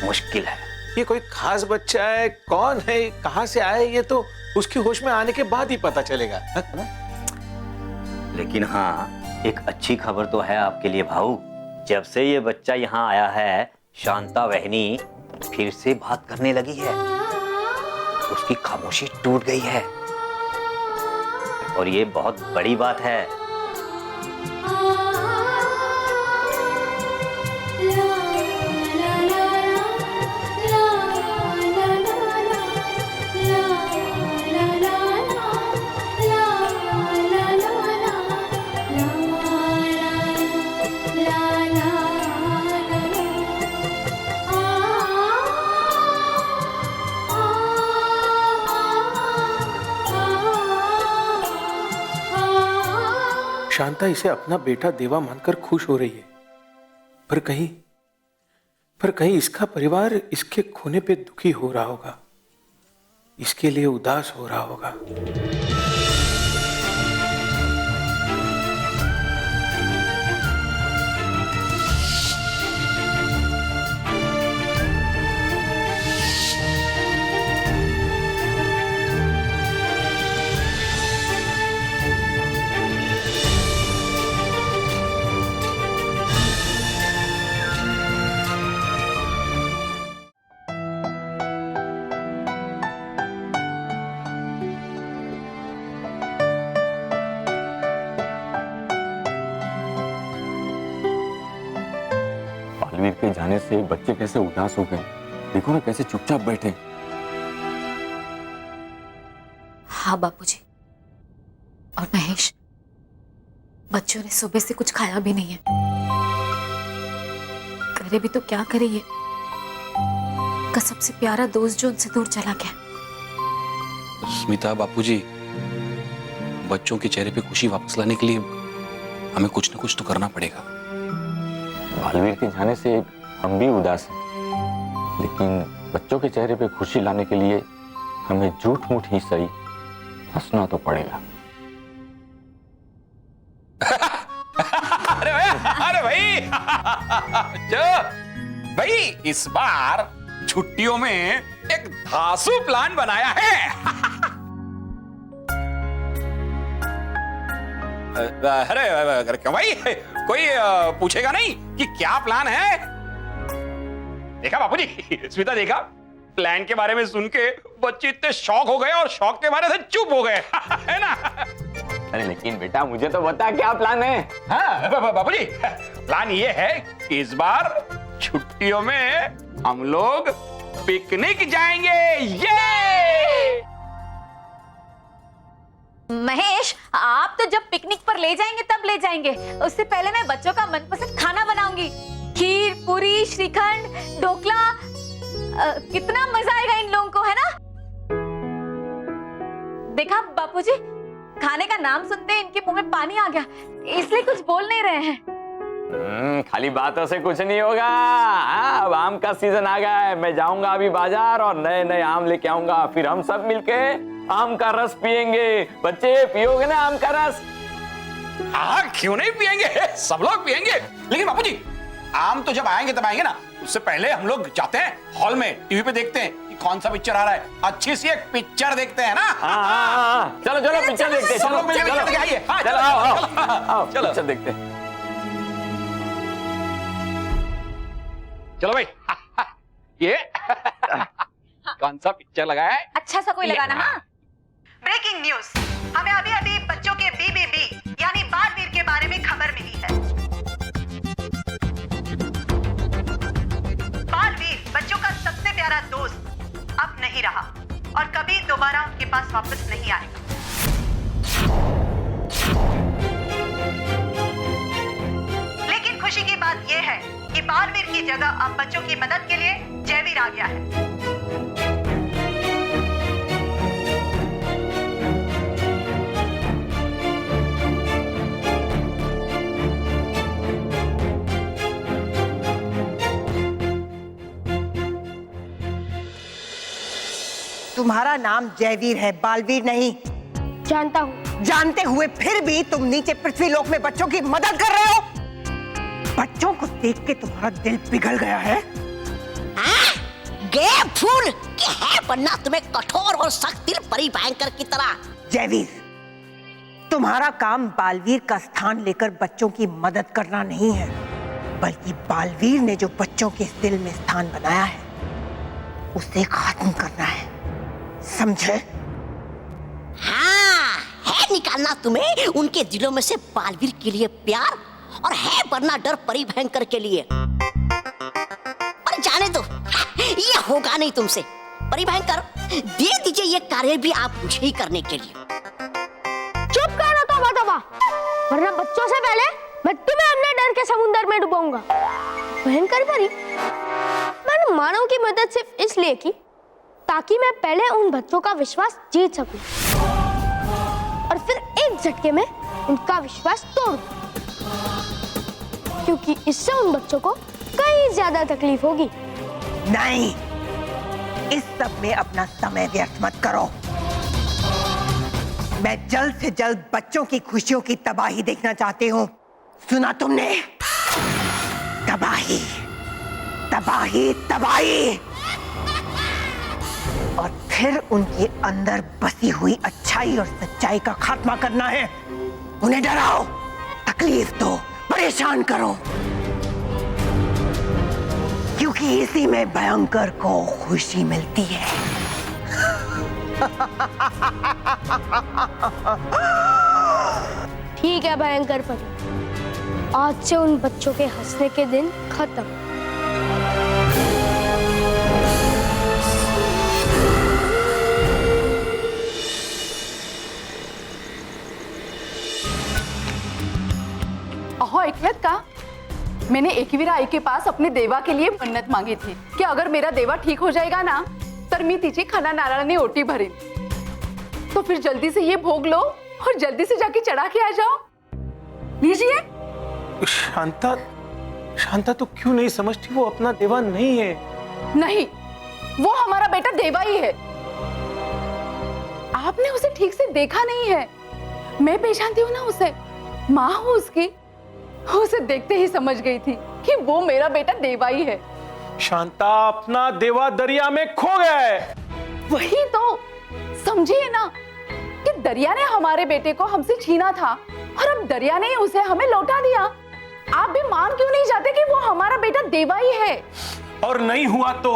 मुश्किल है। ये कोई खास बच्चा है, कौन है, कहां से आया, ये तो उसकी होश में आने के बाद ही पता चलेगा। लेकिन हाँ, एक अच्छी खबर तो है आपके लिए भाऊ। जब से ये बच्चा यहाँ आया है, शांता बहनी फिर से बात करने लगी है। उसकी खामोशी टूट गई है और ये बहुत बड़ी बात है। शांता इसे अपना बेटा देवा मानकर खुश हो रही है, पर कहीं इसका परिवार इसके खोने पे दुखी हो रहा होगा, इसके लिए उदास हो रहा होगा। बालवीर के जाने से बच्चे कैसे उदास हो गए, देखो ना कैसे चुपचाप बैठे। हाँ बापूजी। और महेश, बच्चों ने सुबह से कुछ खाया भी नहीं है। करे भी तो क्या करे ये, का सबसे प्यारा दोस्त जो उनसे दूर चला गया। स्मिता बापूजी, बच्चों के चेहरे पे खुशी वापस लाने के लिए हमें कुछ न कुछ तो करना पड़ेगा। बालवीर के जाने से हम भी उदास हैं, लेकिन बच्चों के चेहरे पे खुशी लाने के लिए हमें झूठ मूठ ही सही हंसना तो पड़ेगा। अरे भाई जो भाई इस बार छुट्टियों में एक धांसू प्लान बनाया है। अरे क्यों भाई, कोई पूछेगा नहीं कि क्या प्लान है? देखा बापूजी, स्मिता देखा, प्लान के बारे में सुन के बच्चे इतने शौक हो गए और शौक के बारे से चुप हो गए है ना? अरे लेकिन बेटा मुझे तो बता क्या प्लान है? हाँ बापूजी, प्लान ये है कि इस बार छुट्टियों में हम लोग पिकनिक जाएंगे। ये महेश, आप तो जब पिकनिक पर ले जाएंगे तब ले जाएंगे, उससे पहले मैं बच्चों का मनपसंद खाना बनाऊंगी। खीर, पूरी, श्रीखंड, ढोकला। कितना मजा आएगा इन लोगों को, है ना? देखा बापूजी, खाने का नाम सुनते ही इनके मुंह में पानी आ गया, इसलिए कुछ बोल नहीं रहे हैं। खाली बातों से कुछ नहीं होगा। अब आम का सीजन आ गया है, मैं जाऊंगा अभी बाजार और नए नए आम लेके आऊंगा, फिर हम सब मिलके आम का रस पियेंगे। बच्चे पियोगे ना आम का रस? हाँ क्यों नहीं पियेंगे, सब लोग पियेंगे। लेकिन बापूजी, आम तो जब आएंगे तब आएंगे ना, उससे पहले हम लोग जाते हैं हॉल में, टीवी पे देखते हैं कि कौन सा पिक्चर आ रहा है, अच्छी सी एक पिक्चर देखते हैं ना। हाँ, चलो चलो पिक्चर देखते हैं। चलो पिक्चर देख आइए। चलो आओ चलो पिक्चर देखते हैं। चलो भाई, ये कौन सा पिक्चर लगाया है? अच्छा सा कोई लगाना। हाँ, ब्रेकिंग न्यूज, हमें अभी अभी बच्चों के BBB यानी बालवीर के बारे में खबर मिली है। बालवीर बच्चों का सबसे प्यारा दोस्त अब नहीं रहा और कभी दोबारा उनके पास वापस नहीं आएगा। लेकिन खुशी की बात यह है कि बालवीर की जगह अब बच्चों की मदद के लिए जयवीर आ गया है। तुम्हारा नाम जयवीर है, बालवीर नहीं। जानता हूँ। जानते हुए फिर भी तुम नीचे पृथ्वीलोक में बच्चों की मदद कर रहे हो। बच्चों को देख के तुम्हारा दिल पिघल गया है। फूल के है बनना तुम्हें कठोर और सख्त दिल परी भयंकर की तरह। जयवीर, तुम्हारा काम बालवीर का स्थान लेकर बच्चों की मदद करना नहीं है, बल्कि बालवीर ने जो बच्चों के दिल में स्थान बनाया है उसे खत्म करना है, समझे? हाँ, है निकालना तुम्हें उनके दिलों में से बालवीर के लिए प्यार और है वरना डर परी भयंकर के लिए। पर जाने दो, ये होगा नहीं तुमसे। परी भयंकर, दे दीजिए ये कार्य भी आप मुझे ही करने के लिए। चुप करो तोबा, वरना बच्चों से पहले मैं तुम्हें अपने डर के समुद्र में डुबाऊंगा। भयंकर परी, मैंने मानव की मदद सिर्फ इसलिए की ताकि मैं पहले उन बच्चों का विश्वास जीत सकूं और फिर एक झटके में उनका विश्वास तोड़ दूं, क्योंकि इससे उन बच्चों को कहीं ज्यादा तकलीफ होगी। नहीं, इस सब में अपना समय व्यर्थ मत करो। मैं जल्द से जल्द बच्चों की खुशियों की तबाही देखना चाहती हूँ। सुना तुमने? तबाही, तबाही, तबाही। और फिर उनके अंदर बसी हुई अच्छाई और सच्चाई का खात्मा करना है। उन्हें डराओ, तकलीफ दो, परेशान करो, क्योंकि इसी में भयंकर को खुशी मिलती है। ठीक है भयंकर परी, आज से उन बच्चों के हंसने के दिन खत्म। मैंने एकवीरा आई के पास अपने देवा के लिए मन्नत मांगी थी कि अगर मेरा देवा ठीक हो जाएगा ना तर मी तिची खाना नारळाने ओटी भरेन। तो फिर जल्दी से ये भोग लो और जल्दी से जाके चढ़ा के आ जाओ। लीजिए। शांता, शांता तो क्यों नहीं समझती? वो अपना देवा नहीं है। नहीं, वो हमारा बेटा देवा ही है। आपने उसे ठीक से देखा नहीं है। मैं पहचानती हूँ ना उसे, माँ हूँ उसकी। उसे देखते ही समझ गई थी कि वो मेरा बेटा देवा ही है। शांता, अपना देवा दरिया में खो गया है। वही तो, समझिए ना कि दरिया ने हमारे बेटे को हमसे छीना था और अब दरिया ने उसे हमें लौटा दिया। आप भी मान क्यों नहीं जाते कि वो हमारा बेटा देवा ही है? और नहीं हुआ तो?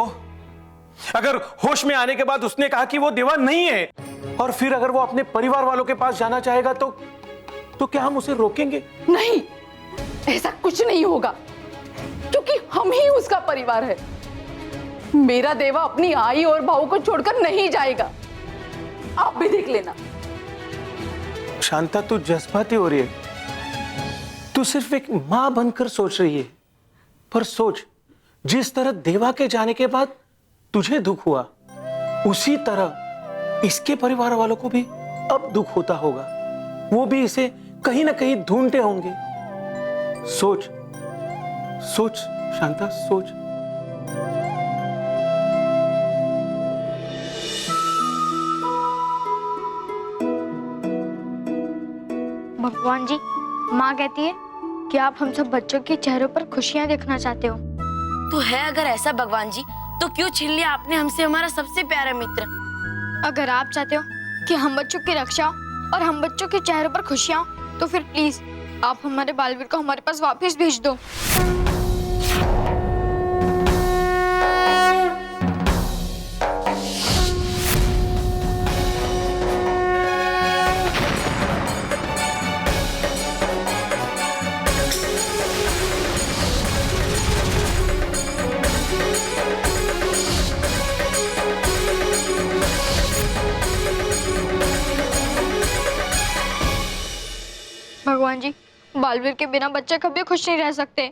अगर होश में आने के बाद उसने कहा कि वो देवा नहीं है और फिर अगर वो अपने परिवार वालों के पास जाना चाहेगा तो क्या हम उसे रोकेंगे? नहीं, ऐसा कुछ नहीं होगा क्योंकि हम ही उसका परिवार है। मेरा देवा अपनी आई और भाऊ को छोड़कर नहीं जाएगा। आप भी देख लेना। शांता, तू जज्बाती हो रही है। तू सिर्फ एक मां बनकर सोच रही है, पर सोच, जिस तरह देवा के जाने के बाद तुझे दुख हुआ उसी तरह इसके परिवार वालों को भी अब दुख होता होगा। वो भी इसे कहीं ना कहीं ढूंढते होंगे। सोच सोच शांता, सोच। भगवान जी, माँ कहती है कि आप हम सब बच्चों के चेहरों पर खुशियाँ देखना चाहते हो। तो है अगर ऐसा भगवान जी, तो क्यों छीन लिया आपने हमसे हमारा सबसे प्यारा मित्र? अगर आप चाहते हो कि हम बच्चों की रक्षा और हम बच्चों के चेहरों पर खुशियाँ, तो फिर प्लीज आप हमारे बालवीर को हमारे पास वापस भेज दो। भगवान जी, बालवीर के बिना बच्चे कभी खुश नहीं रह सकते।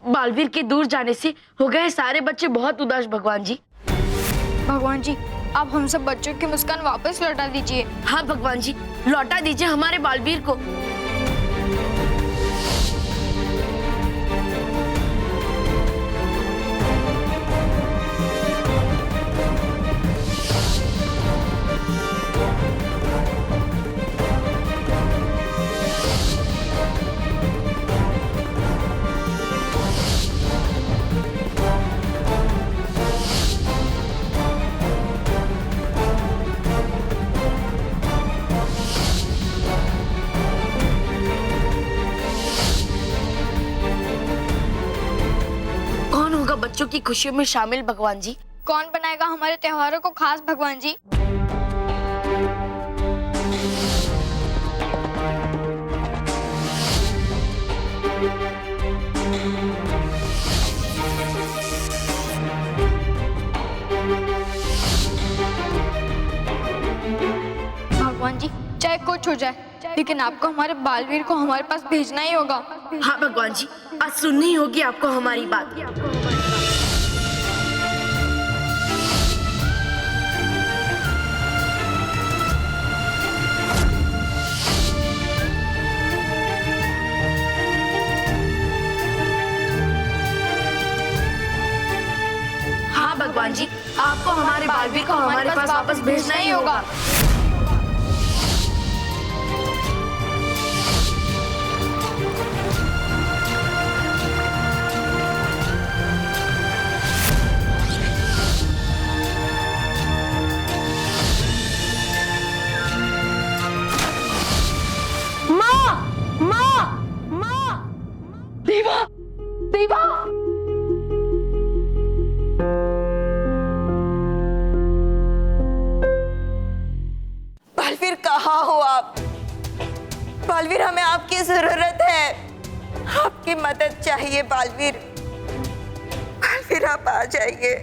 बालवीर के दूर जाने से हो गए सारे बच्चे बहुत उदास भगवान जी। भगवान जी, आप हम सब बच्चों की मुस्कान वापस लौटा दीजिए। हाँ भगवान जी, लौटा दीजिए हमारे बालवीर को। बच्चों की खुशियों में शामिल भगवान जी? कौन बनाएगा हमारे त्योहारों को खास भगवान जी? भगवान जी, चाहे कुछ हो जाए, लेकिन आपको हमारे बालवीर को हमारे पास भेजना ही होगा। हाँ भगवान जी, आज सुननी होगी आपको हमारी बात। हाँ भगवान जी, आपको हमारे बालवीर को हमारे पास वापस भेजना ही होगा। देवा, देवा! बालवीर, कहाँ हो आप? बालवीर, हमें आपकी जरूरत है। आपकी मदद चाहिए बालवीर। बालवीर, आप आ जाइए।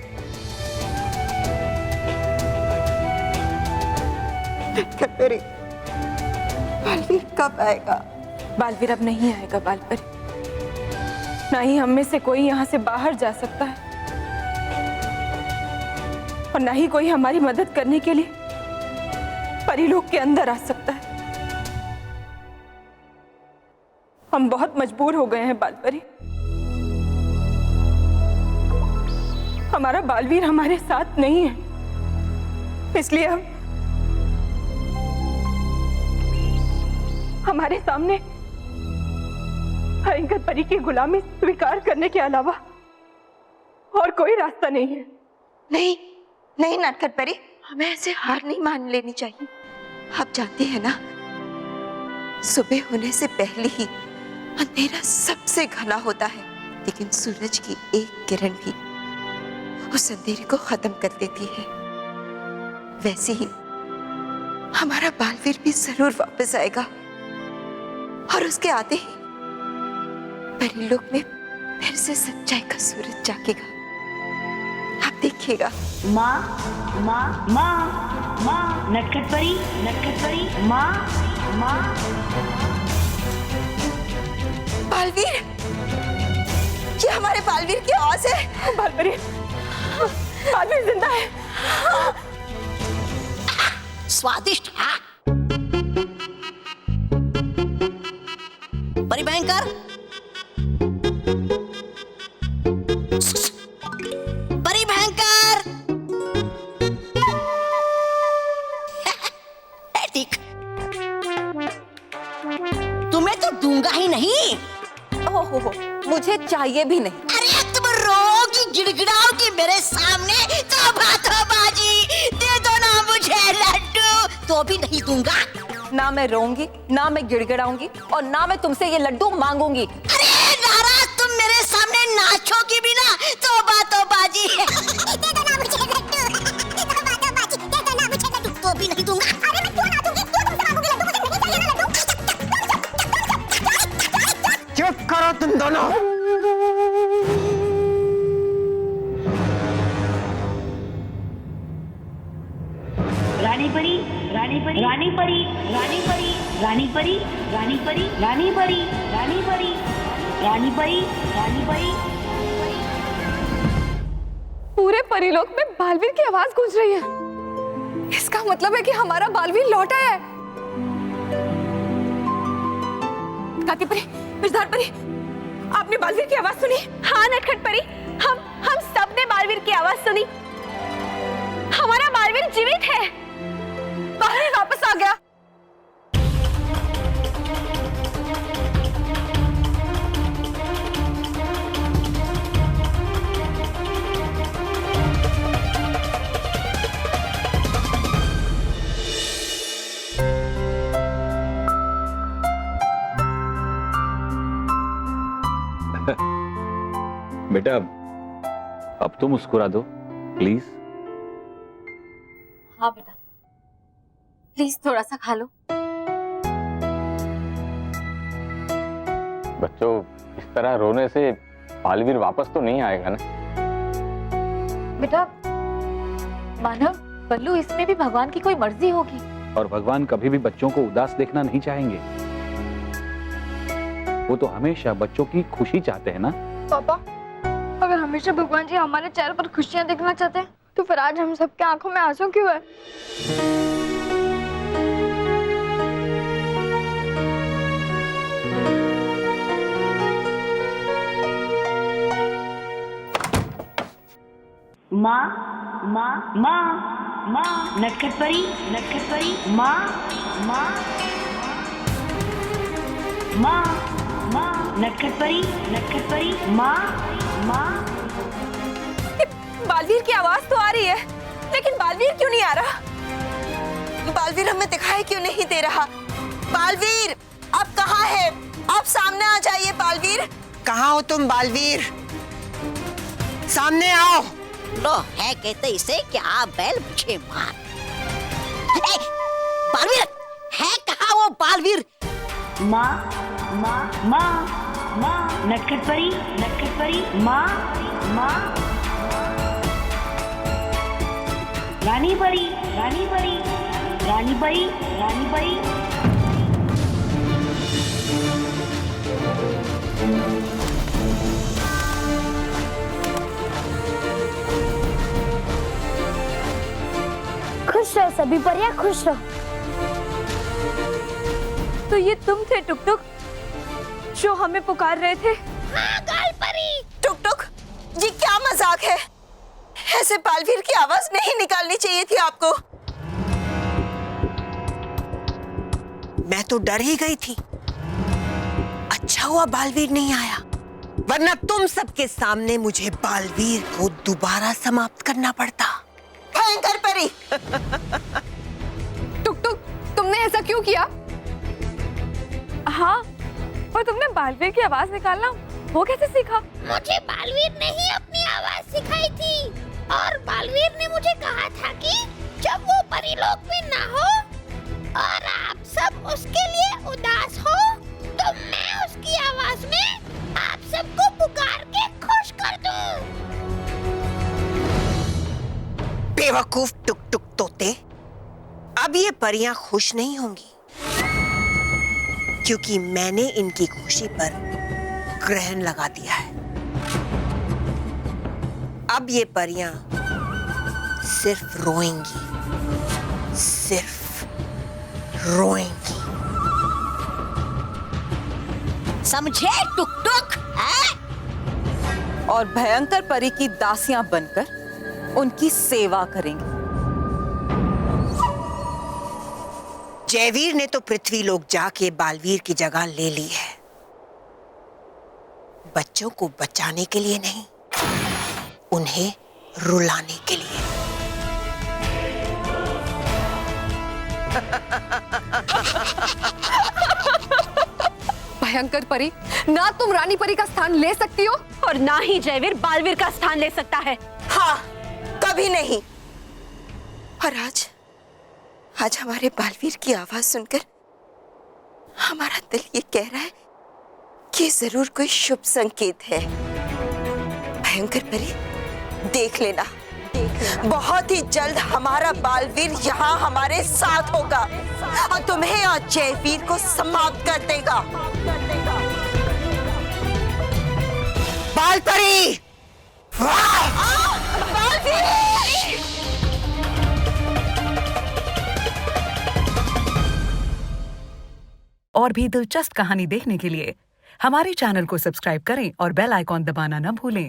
मेरी बालवीर कब आएगा? बालवीर अब नहीं आएगा। बालवीर, ना ही हम में से कोई यहाँ से बाहर जा सकता है और ना ही कोई हमारी मदद करने के लिए परीलोक के अंदर आ सकता है। हम बहुत मजबूर हो गए हैं बालपरी। हमारा बालवीर हमारे साथ नहीं है, इसलिए हमारे सामने भयंकर परी की गुलामी स्वीकार करने के अलावा और कोई रास्ता नहीं है। नहीं नहीं नटखट परी, हमें ऐसे हार नहीं मान लेनी चाहिए। आप जानते हैं ना, सुबह होने से पहले ही अंधेरा सबसे घना होता है, लेकिन सूरज की एक किरण भी उस अंधेरे को खत्म कर देती है। वैसे ही हमारा बालवीर भी जरूर वापस आएगा और उसके आते ही परीलोक में फिर से सच्चाई का सूरज जागेगा। आप देखिएगा। माँ माँ माँ माँ, नटखट परी माँ माँ। बालवीर, ये हमारे बालवीर की आवाज है। बालवीर जिंदा है। स्वादिष्ट है। परी भयंकर, परी भयंकर। ठीक, तुम्हें तो दूंगा ही नहीं। ओहो, मुझे चाहिए भी नहीं। अरे तुम रोगी गिड़गिड़ाओगी मेरे सामने, तो बाजी दे दो ना मुझे लड्डू। तो भी नहीं दूंगा। ना मैं रोऊंगी, ना मैं गिड़गिड़ाऊंगी और ना मैं तुमसे ये लड्डू मांगूंगी। अरे नाराज तुम मेरे सामने नाचोगी भी ना, तो बाजी दे दो ना मुझे लड्डू, दे दो बाजी, दे दो ना मुझे लड्डू। तो भी नहीं दूंगा। अरे मैं क्यों नाचूंगी, क्यों तुमसे मांगूंगी लड्डू, मुझे नहीं चाहिए ना लड्डू। चुप करो तुम दोनों। रानी परी, रानी परी, रानी परी, रानी परी, रानी परी, रानी परी, रानी परी, रानी परी, रानी परी, रानी परी। पूरे परीलोक में बालवीर की आवाज गूंज रही है। इसका मतलब है कि हमारा बालवीर लौट आया है। काती परी, विजधार परी, आपने बालवीर की आवाज सुनी? हाँ नटखट परी, हम सबने बालवीर की आवाज सुनी। हमारा बालवीर जीवित है, बाहर वापस आ गया। बेटा अब तो मुस्कुरा दो प्लीज। हाँ बेटा, प्लीज थोड़ा सा खा लो। बच्चों इस तरह रोने से बालवीर वापस तो नहीं आएगा ना। बेटा मानव, बल्लू, इसमें भी भगवान की कोई मर्जी होगी। और भगवान कभी भी बच्चों को उदास देखना नहीं चाहेंगे। वो तो हमेशा बच्चों की खुशी चाहते हैं ना। पापा, अगर हमेशा भगवान जी हमारे चेहरे पर खुशियां देखना चाहते हैं, तो फिर आज हम सबके आंखों में आंसू क्यों है? माँ माँ माँ माँ, नटखट परी माँ माँ माँ माँ, नटखट परी माँ माँ। बालवीर की आवाज तो आ रही है, लेकिन बालवीर क्यों नहीं आ रहा? बालवीर हमें दिखाई क्यों नहीं दे रहा? बालवीर आप कहाँ है? आप सामने आ जाइए। बालवीर कहाँ हो तुम? बालवीर सामने आओ। लो है कहते इसे क्या बैल मुझे मार। बालवीर है कहाँ वो बालवीर? माँ माँ माँ माँ, नटखट परी माँ माँ। रानी परी, रानी परी, रानी परी, रानी परी। सभी परियां खुश रहो। तो ये तुम थे टुक टुक जो हमें पुकार रहे थे? हाँ गाल परी। टुक टुक, ये क्या मजाक है? ऐसे बालवीर की आवाज नहीं निकालनी चाहिए थी आपको। मैं तो डर ही गई थी। अच्छा हुआ बालवीर नहीं आया, वरना तुम सबके सामने मुझे बालवीर को दोबारा समाप्त करना पड़ता। भयंकर परी। टुक टुक, तुमने ऐसा क्यों किया? हाँ, और तुमने बालवीर की आवाज निकालना वो कैसे सीखा? मुझे बालवीर ने ही अपनी आवाज सिखाई थी, और बालवीर ने मुझे कहा था कि जब वो परीलोक में ना हो और आप सब उसके लिए उदास हो, तो मैं उसकी आवाज में आप सबको पुकार के खुश कर दूं। बेवकूफ टुक टुक तोते, अब ये परियां खुश नहीं होंगी, क्योंकि मैंने इनकी खुशी पर ग्रहण लगा दिया है। अब ये परियां सिर्फ रोएंगी, सिर्फ रोएंगी। समझे टुक टुक? और भयंकर परी की दासियां बनकर उनकी सेवा करेंगे। जयवीर ने तो पृथ्वी लोक जाके बालवीर की जगह ले ली है, बच्चों को बचाने के लिए नहीं, उन्हें रुलाने के लिए। भयंकर परी, ना तुम रानी परी का स्थान ले सकती हो और ना ही जयवीर बालवीर का स्थान ले सकता है। हाँ, कभी नहीं। और आज हमारे बालवीर की आवाज सुनकर हमारा दिल ये कह रहा है कि जरूर कोई शुभ संकेत है। भयंकर परी, देख लेना, बहुत ही जल्द हमारा बालवीर यहाँ हमारे साथ होगा और तुम्हें और जयवीर को समाप्त कर देगा। बालपरी! और भी दिलचस्प कहानी देखने के लिए हमारे चैनल को सब्सक्राइब करें और बेल आइकॉन दबाना न भूलें।